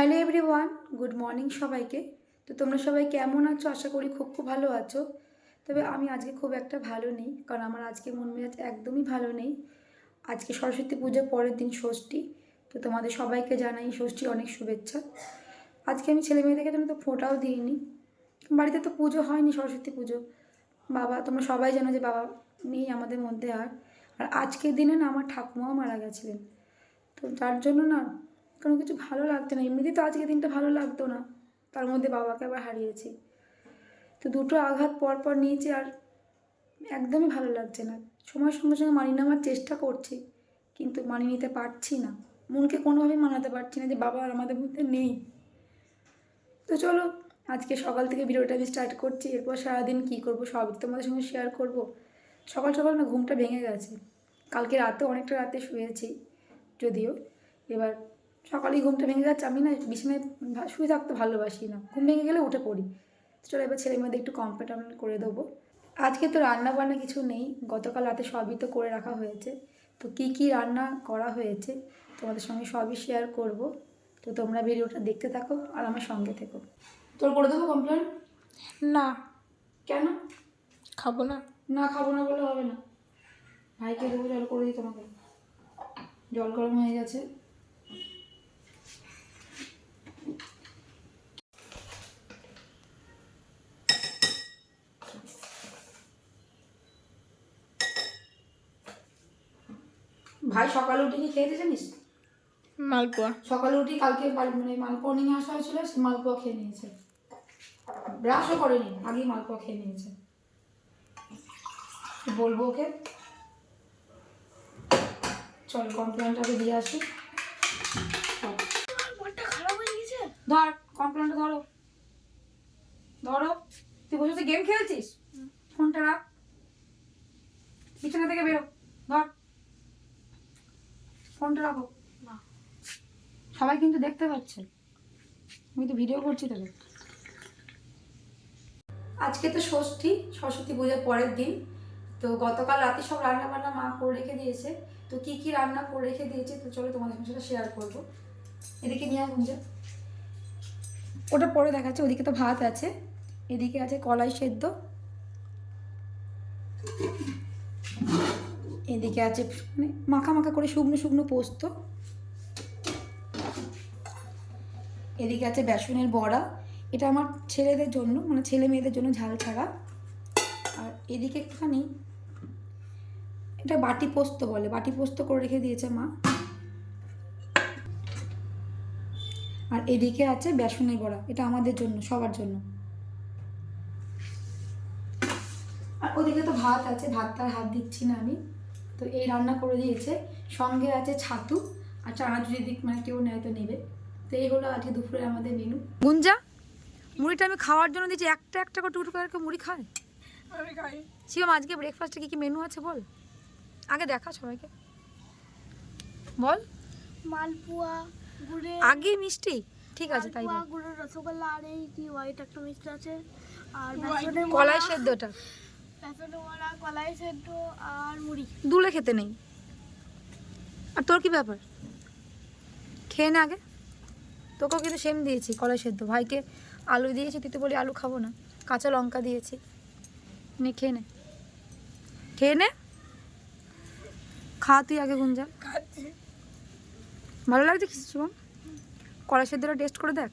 Hello everyone, good morning সবাইকে। তো তোমরা সবাই কেমন আছো? আশা করি খুব ভালো আছো। তবে আমি আজকে খুব একটা ভালো নেই, কারণ আমার আজকে মন মেজাজ একদমই ভালো নেই। আজকে সরস্বতী পুজোর পরের দিন ষষ্ঠী। তো তোমাদের সবাইকে জানাই ষষ্ঠী অনেক শুভেচ্ছা। আজকে আমি ছেলে মেয়েদেরকে জন্য তো ফোঁটাও দিইনি, বাড়িতে তো পুজো হয়নি, সরস্বতী পুজো। বাবা, তোমরা সবাই জানো যে বাবা নেই আমাদের মধ্যে। আর আর আজকের দিনে না আমার ঠাকুমাও মারা গেছিলেন। তো যার জন্য না কোনো কিছু ভালো লাগছে না। এমনিতেই তো আজকে দিনটা ভালো লাগতো না, তার মধ্যে বাবাকে আবার হারিয়েছি। তো দুটো আঘাত পর পর নিয়েছি, আর একদমই ভালো লাগছে না। সময়ের সঙ্গে সঙ্গে মানিয়ে নেওয়ার চেষ্টা করছি, কিন্তু মানিয়ে নিতে পারছি না। মনকে কোনোভাবেই মানাতে পারছি না যে বাবা আর আমাদের মধ্যে নেই। তো চলো, আজকে সকাল থেকে ভিডিওটা আমি স্টার্ট করছি। এরপর সারাদিন কী করবো সবই তোমাদের সঙ্গে শেয়ার করব। সকাল সকাল না ঘুমটা ভেঙে গেছে। কালকে রাতে অনেকটা রাতে শুয়েছি যদিও, এবার সকালেই ঘুমটা ভেঙে যাচ্ছে। আমি না বিছানায় শুয়ে থাকতে ভালোবাসি না, ঘুম ভেঙে গেলে উঠে পড়ি। চলো এবার ছেলের মধ্যে একটু কমফর্টেবল করে দেবো। আজকে তো রান্না বান্না কিছু নেই, গতকাল রাতে সবই তো করে রাখা হয়েছে। তো কি কি রান্না করা হয়েছে তোমাদের সঙ্গে সবই শেয়ার করব। তো তোমরা ভিডিওটা দেখতে থাকো আর আমার সঙ্গে থেকো। তোর করে দেবো কমপ্লেন? না, কেন? খাবো না। না খাবো না বলে হবে না, ভাইকে দেবো, জল করে দিই তোমাকে। জল গরম হয়ে গেছে। ভাই সকালে উঠে কি খেয়েছে জানিস? মালপোয়া। সকালে উঠে কালকে মানে মালপোয়া নিয়ে আসা হয়েছিল, সে মালপোয়া খেয়ে নিয়েছে। ব্রাশও করেনি, আগেই মালপোয়া খেয়ে নিয়েছে। বলবো ওকে। চল কমপ্লেনটা আগে দিয়ে আসি। খারাপ হয়ে গেছে। ধর কমপ্লেনটা, ধরো ধরো। তুই বসে গেম খেলছিস? ফোনটা রাখ, বিছানা থেকে বেরো। ধর ফোনটা রাখো। না, সবাই কিন্তু দেখতে পাচ্ছে, আমি তো ভিডিও করছি তোকে। আজকে তো ষষ্ঠী, সরস্বতী পূজার পরের দিন। তো গতকাল রাতে সব রান্না বান্না মা করে রেখে দিয়েছে। তো কি কি রান্না করে রেখে দিয়েছে তো চলো তোমাদের সঙ্গে সেটা শেয়ার করবো। এদিকে নিয়ে গুঞ্জা, ওটা পরে দেখাচ্ছে। ওদিকে তো ভাত আছে, এদিকে আছে কলাই সেদ্ধ, এদিকে আছে মানে মাখা মাখা করে শুকনো শুকনো পোস্ত, এদিকে আছে বেসনের বড়া। এটা আমার ছেলেদের জন্য, মানে ছেলে মেয়েদের জন্য ঝাল ছাড়া। আর এদিকে একটুখানি, এটা বাটি পোস্ত বলে, বাটি পোস্ত করে রেখে দিয়েছে মা। আর এদিকে আছে বেসনের বড়া, এটা আমাদের জন্য, সবার জন্য। আর ওদিকে তো ভাত আছে, ভাতটা হাত দিচ্ছি না আমি। তো এই রান্না করে দিয়েছে, সঙ্গে আছে ছাতু আর চানাচুর, যদি মানে কেউ নেয় তো নেবে। তো এই হলো আজকে দুপুরে আমাদের মেনু। গুঞ্জা, মুড়িটা আমি খাওয়ার জন্য দিচ্ছি, একটা একটা করে টুকটুক করে মুড়ি খায়। আমি খাই। শিবম, আজকে ব্রেকফাস্টে কী কী মেনু আছে বল, আগে দেখা সবাইকে বল। মালপোয়া, গুড়ের আগে মিষ্টি, ঠিক আছে তাই বল। গুড়ের রসগোল্লা, আর এই কি হোয়াইট একটা মিষ্টি আছে, আর কলাই সেদ্ধটা বেসনের বড়া, কলাই সেদ্ধ আর মুড়ি। দুলে খেতে নেই। আর তোর কি ব্যাপার? খেয়ে নে আগে। তোকেও কিন্তু সেম দিয়েছি, কলাই সেদ্ধ। ভাইকে আলু দিয়েছি, তুই তো বলি আলু খাবো না, কাঁচা লঙ্কা দিয়েছি। নে খেয়ে নে, খেয়ে নে, খা তুই আগে গুঞ্জা। খাচ্ছি। ভালো লাগছে কিছু শুভম? কলাই সেদ্ধটা টেস্ট করে দেখ।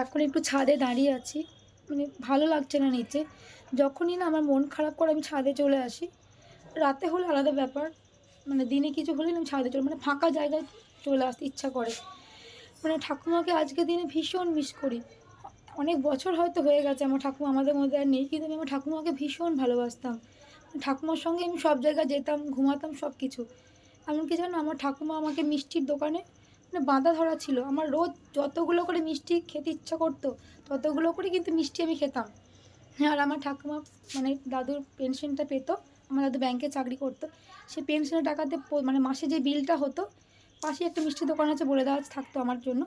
এখন একটু ছাদে দাঁড়িয়ে আছি, মানে ভালো লাগছে না নিচে। যখনই না আমার মন খারাপ করে আমি ছাদে চলে আসি। রাতে হলে আলাদা ব্যাপার, মানে দিনে কিছু হলে না আমি ছাদে চলে, মানে ফাঁকা জায়গায় চলে আসতে ইচ্ছা করে। মানে ঠাকুমাকে আজকের দিনে ভীষণ মিস করি। অনেক বছর হয়তো হয়ে গেছে আমার ঠাকুমা আমাদের মধ্যে আর নেই, কিন্তু আমি আমার ঠাকুমাকে ভীষণ ভালোবাসতাম। ঠাকুমার সঙ্গে আমি সব জায়গায় যেতাম, ঘুমাতাম, সব কিছু। এমনকি জানো, আমার ঠাকুমা আমাকে মিষ্টির দোকানে মানে বাঁধা ধরা ছিল। আমার রোজ যতগুলো করে মিষ্টি খেতে ইচ্ছা করতো ততগুলো করে কিন্তু মিষ্টি আমি খেতাম। আর আমার ঠাকুমা মানে দাদুর পেনশনটা পেতো, আমার দাদু ব্যাংকে চাকরি করতো। সেই পেনশনের টাকাতে মানে মাসে যে বিলটা হতো, পাশে একটা মিষ্টির দোকান আছে বলে দেওয়া থাকতো আমার জন্য।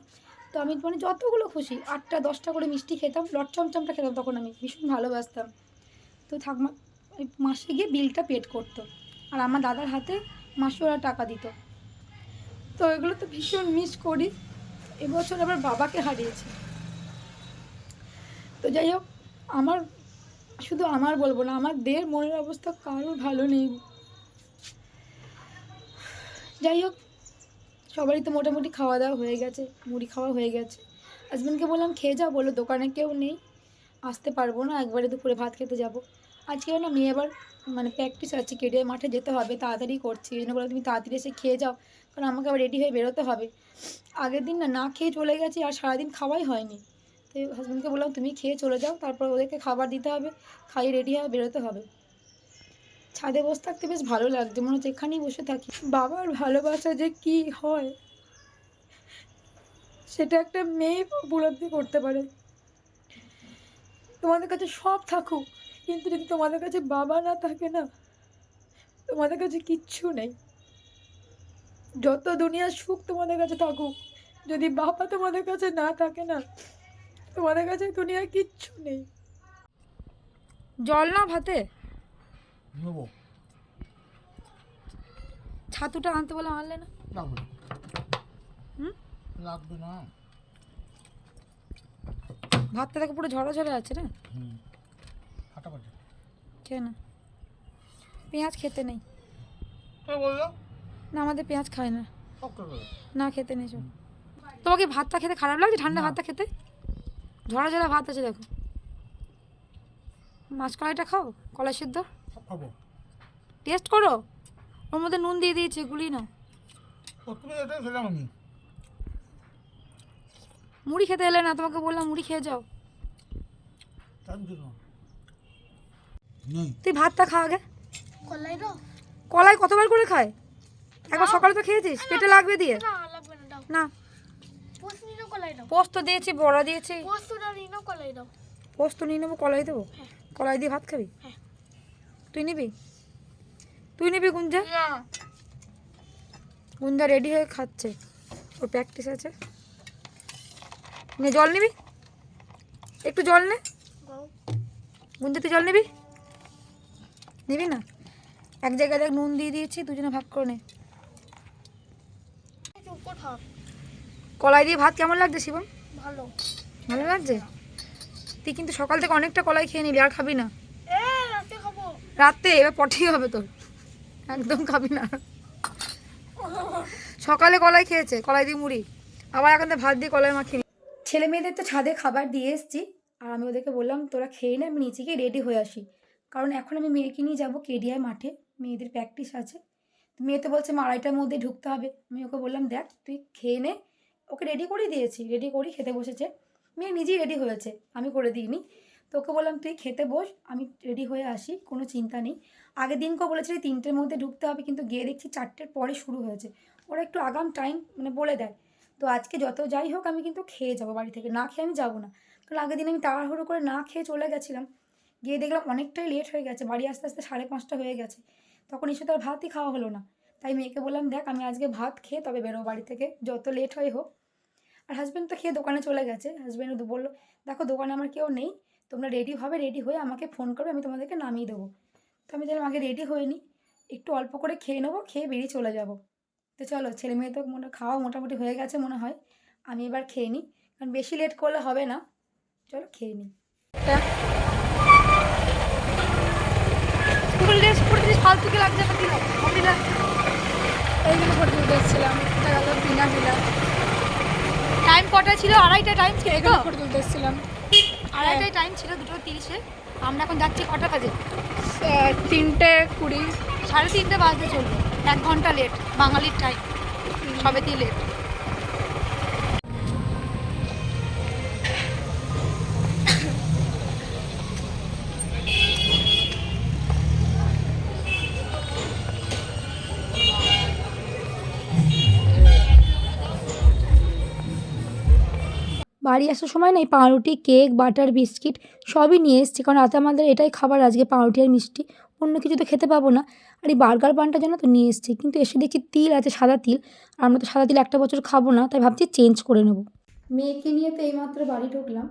তো আমি মানে যতগুলো খুশি 8টা 10টা করে মিষ্টি খেতাম, লট চমচমটা খেতাম, তখন আমি ভীষণ ভালোবাসতাম। তো ঠাকুমা ওই মাসে গিয়ে বিলটা পেড করতো, আর আমার দাদার হাতে মাসে ওরা টাকা দিত। তো এগুলো তো ভীষণ মিস করি। এবছর আবার বাবাকে হারিয়েছি। তো যাই হোক, আমার শুধু আমার বলবো না, আমার দের মনের অবস্থা কারোর ভালো নেই। যাই হোক, সবারই তো মোটামুটি খাওয়া দাওয়া হয়ে গেছে, মুড়ি খাওয়া হয়ে গেছে। হাজব্যান্ডকে বললাম খেয়ে যাও, বললো দোকানে কেউ নেই, আসতে পারবো না, একবারে দুপুরে ভাত খেতে যাব। আজকে না মেয়ে আবার মানে প্র্যাকটিস আছে, কেটে মাঠে যেতে হবে, তাড়াতাড়ি করছি, এই জন্য বললাম তুমি তাড়াতাড়ি এসে খেয়ে যাও, কারণ আমাকে আবার রেডি হয়ে বেরোতে হবে। আগের দিন না খেয়ে চলে গেছি, আর সারাদিন খাওয়াই হয়নি। তো হাজব্যান্ডকে বললাম তুমি খেয়ে চলে যাও, তারপর ওদেরকে খাবার দিতে হবে, খাইয়ে রেডি হয়ে বেরোতে হবে। ছাদে বসে থাকতে বেশ ভালো লাগছে, মনে হচ্ছে এখানেই বসে থাকি। বাবার ভালোবাসা যে কি হয় সেটা একটা মেয়ে উপলব্ধি করতে পারে। তোমাদের কাছে সব থাকুক, কিন্তু যদি তোমাদের কাছে বাবা না থাকে না, তোমাদের কাছে কিচ্ছু নেই। যত দুনিয়ার সুখ তোমাদের কাছে থাকুক, যদি বাবা তোমাদের কাছে না থাকে না, তোমাদের কাছে দুনিয়ার কিচ্ছু নেই। জল না ভাতে নেবো, ছাতুটা আনতে বলে আনলে না? লাগবে না। হুম, লাগবে না। ভাতটা দেখো পুরো ঝরা ঝরা আছে না। ফাটাফাটি খেয়ে না, পেঁয়াজ খেতে নেই কে বললো? না, আমাদের পেঁয়াজ খায় না, সব কে বললো? না খেতে নেই সব। তোমাকে ভাতটা খেতে খারাপ লাগছে? ঠান্ডা না। ভাতটা খেতে ঝরা ঝরা ভাত আছে দেখো। মাছ কলাইটা খাও, কলাই সিদ্ধ সব খাবো। টেস্ট করো, ওর মধ্যে নুন দিয়ে দিয়েছে, এগুলি না। প্রথমে এটাই খেলাম আমি। মুড়ি খেতে এলে না, তোমাকে বললাম মুড়ি খেয়ে যাও। টাইম ছিল না। নেই। তুই ভাতটা খা আগে। কলাই দাও। কলাই কতবার করে খায়? একবার সকালে তো খেয়েছিস, পেটে লাগবে দিয়ে। না লাগবে না, দাও। না, পোস্ত নিয়ে নাও, কলাই দাও। পোস্ত দিয়েছি, বড়া দিয়েছি। পোস্তটা নিয়ে নাও, কলাই দাও। পোস্ত নিয়ে নেবো, কলাই দেবো। হ্যাঁ। কলাই দিয়ে ভাত খাবি? হ্যাঁ। তুই নিবি? তুই নিবি গুঞ্জা? না। গুঞ্জা রেডি হয়ে খাচ্ছে, ওর প্র্যাকটিস আছে। নে জল নিবি, একটু জল নে। দাও। গুঞ্জা তুই জল নিবি? নিবি না? এক জায়গায় দেখ নুন দিয়ে দিয়েছি, দুজনে ভাগ করে নে। চুপ কর থাক। কলাই দিয়ে ভাত কেমন লাগছে শিবম? ভালো। ভালো লাগছে? তুই কিন্তু সকাল থেকে অনেকটা কলাই খেয়ে নিলি, আর খাবি না রাতে খাবো। রাতে, এবার পটি হবে তোর, একদম খাবি না। সকালে কলাই খেয়েছে, কলাই দিয়ে মুড়ি, আবার এখন তো ভাত দিয়ে কলাই মাখিয়ে। ছেলে মেয়েদের তো ছাদে খাবার দিয়ে এসেছি, আর আমি ওদেরকে বললাম তোরা খেয়ে নে, আমি নিচে গিয়ে রেডি হয়ে আসি, কারণ এখন আমি মেয়েকে নিয়ে যাবো কেডিআই মাঠে, মেয়েদের প্র্যাকটিস আছে। মেয়ে তো বলছে 2:30টার মধ্যে ঢুকতে হবে। আমি ওকে বললাম দেখ তুই খেয়ে নে, ওকে রেডি করে দিয়েছি, রেডি করি খেতে বসেছে। মেয়ে নিজেই রেডি হয়েছে, আমি করে দিইনি। তো ওকে বললাম তুই খেতে বস, আমি রেডি হয়ে আসি, কোনো চিন্তা নেই। আগের দিনকেও বলেছিলি 3টের মধ্যে ঢুকতে হবে, কিন্তু গিয়ে দেখছি 4টের পরে শুরু হয়েছে। ওরা একটু আগাম টাইম মানে বলে দেয়। তো আজকে যত যাই হোক আমি কিন্তু খেয়ে যাবো বাড়ি থেকে, না খেয়ে আমি যাবো না। কারণ আগের দিন আমি তাড়াহুড়ো করে না খেয়ে চলে গেছিলাম, গিয়ে দেখলাম অনেকটাই লেট হয়ে গেছে, বাড়ি আস্তে আস্তে 5:30 হয়ে গেছে। তখন এসে তো আর ভাতই খাওয়া হলো না। তাই মেয়েকে বললাম দেখ আমি আজকে ভাত খেয়ে তবে বেরোবো বাড়ি থেকে, যত লেট হয় হোক। আর হাজব্যান্ড তো খেয়ে দোকানে চলে গেছে। হাজব্যান্ড বললো দেখো দোকানে আমার কেউ নেই, তোমরা রেডি হবে, রেডি হয়ে আমাকে ফোন করবে, আমি তোমাদেরকে নামিয়ে দেবো। তো আমি দেখলাম আগে রেডি হয়ে নিই, একটু অল্প করে খেয়ে নেবো, খেয়ে বেরিয়ে চলে যাব। তো চলো, ছেলে মেয়ে তো খাওয়া মোটামুটি হয়ে গেছে মনে হয়, আমি এবার খেয়ে নিই, কারণ বেশি লেট করলে হবে না। চলো খেয়ে নিই। স্কুল ড্রেস পরতেছিস, ফালতু কি লাগছে? এইগুলো ফটো তুলতে এসেছিলাম, এটা গেল বিনা বিনা। টাইম কটা ছিল? 2:30 টাইম ছিল, এগুলো ফটো তুলতে এসেছিলাম। 2:30 টাইম ছিল, 2:30। আমরা এখন যাচ্ছি কটা বাজে? 3:20। 3:30 বাজতে চলবে, 1 ঘন্টা লেট, বাঙালির টাইম সবেতেই লেট। বাড়ি আসার সময় না এই পাউরুটি, কেক, বাটার, বিস্কিট সবই নিয়ে এসেছি, কারণ রাতে আমাদের এটাই খাবার আজকে, পাউরুটি আর মিষ্টি, অন্য কিছু তো খেতে পাবো না। আর এই বার্গার বানটা যেন তো নিয়ে এসেছি, কিন্তু এসে দেখছি তিল আছে, সাদা তিল, আর আমরা তো সাদা তিল একটা বছর খাবো না, তাই ভাবছি চেঞ্জ করে নেব। মেয়েকে নিয়ে তো এইমাত্র বাড়ি ঢুকলাম,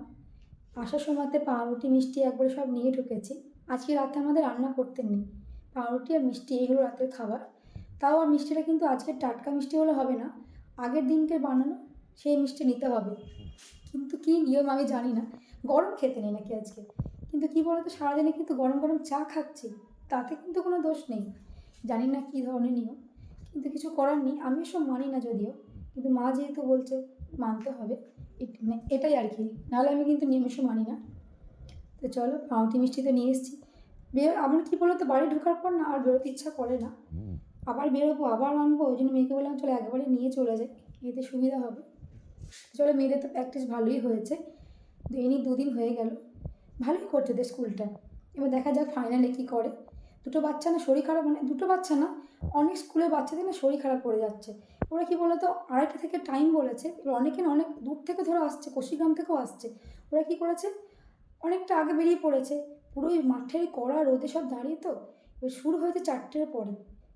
আসার সময়তে পাউরুটি মিষ্টি একবারে সব নিয়ে ঢুকেছি। আজকে রাতে আমাদের রান্না করতে নেই, পাউরুটি আর মিষ্টি এগুলো রাতের খাবার। তাও আর মিষ্টিটা কিন্তু আজকে টাটকা মিষ্টি হলে হবে না, আগের দিনকে বানানো সেই মিষ্টি নিতে হবে। কিন্তু কী নিয়ম আমি জানি না, গরম খেতে নেই নাকি আজকে। কিন্তু কী বলতো, সারাদিনে কিন্তু গরম গরম চা খাচ্ছি, তাতে কিন্তু কোনো দোষ নেই। জানি না কী ধরনের নিয়ম, কিন্তু কিছু করার নেই। আমি এসব মানি না যদিও, কিন্তু মা যেহেতু বলছে মানতে হবে, মানে এটাই আর কি। নাহলে আমি কিন্তু নিয়ম এসব মানি না। তো চলো, পাউরুটি মিষ্টি তো নিয়ে এসেছি। আমার কী বলো তো, বাড়ি ঢোকার পর না আর বেরোতে ইচ্ছা করে না। আবার বেরোবো, আবার আনবো, ওই জন্য মেয়েকে বললাম চলো একবারে নিয়ে চলে যাই, এতে সুবিধা হবে। চলো, মেয়েদের তো প্র্যাকটিস ভালোই হয়েছে, এই নিয়ে 2 দিন হয়ে গেল, ভালোই করছে ওদের স্কুলটা। এবার দেখা যাক ফাইনালে কী করে। দুটো বাচ্চা না শরীর খারাপ, মানে দুটো বাচ্চা না, অনেক স্কুলের বাচ্চাদের না শরীর খারাপ করে যাচ্ছে। ওরা কী বলো তো, 2:30 থেকে টাইম বলেছে। এবার অনেকে না অনেক দূর থেকে ধরো আসছে, কোশিগ্রাম থেকেও আসছে। ওরা কী করেছে, অনেকটা আগে বেরিয়ে পড়েছে, পুরো ওই মাঠের কড়া রোদে সব দাঁড়িয়ে তো। এবার শুরু হয়েছে 4টের পরে।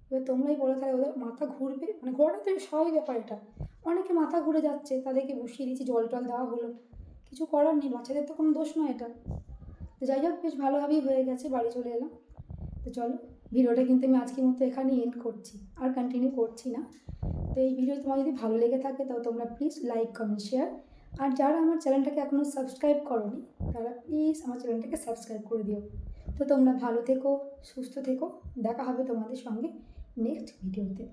এবার তোমরাই বলো তাহলে ওদের মাথা ঘুরবে, মানে ঘোরাটা তো স্বাভাবিক ব্যাপার এটা। অনেকে মাথা ঘুরে যাচ্ছে, তাদেরকে বসিয়ে দিয়েছি, জল টল দেওয়া হলো, কিছু করার নেই, বাচ্চাদের তো কোনো দোষ নয় এটা। তো যাই হোক, বেশ ভালোভাবেই হয়ে গেছে, বাড়ি চলে এলাম। তো চলো, ভিডিওটা কিন্তু আমি আজকের মতো এখানেই এন্ড করছি, আর কন্টিনিউ করছি না। তো এই ভিডিও তোমার যদি ভালো লেগে থাকে তো তোমরা প্লিজ লাইক, কমেন্ট, শেয়ার। আর যারা আমার চ্যানেলটাকে এখনও সাবস্ক্রাইব করোনি তারা প্লিজ আমার চ্যানেলটাকে সাবস্ক্রাইব করে দিও। তো তোমরা ভালো থেকো, সুস্থ থেকো, দেখা হবে তোমাদের সঙ্গে নেক্সট ভিডিওতে।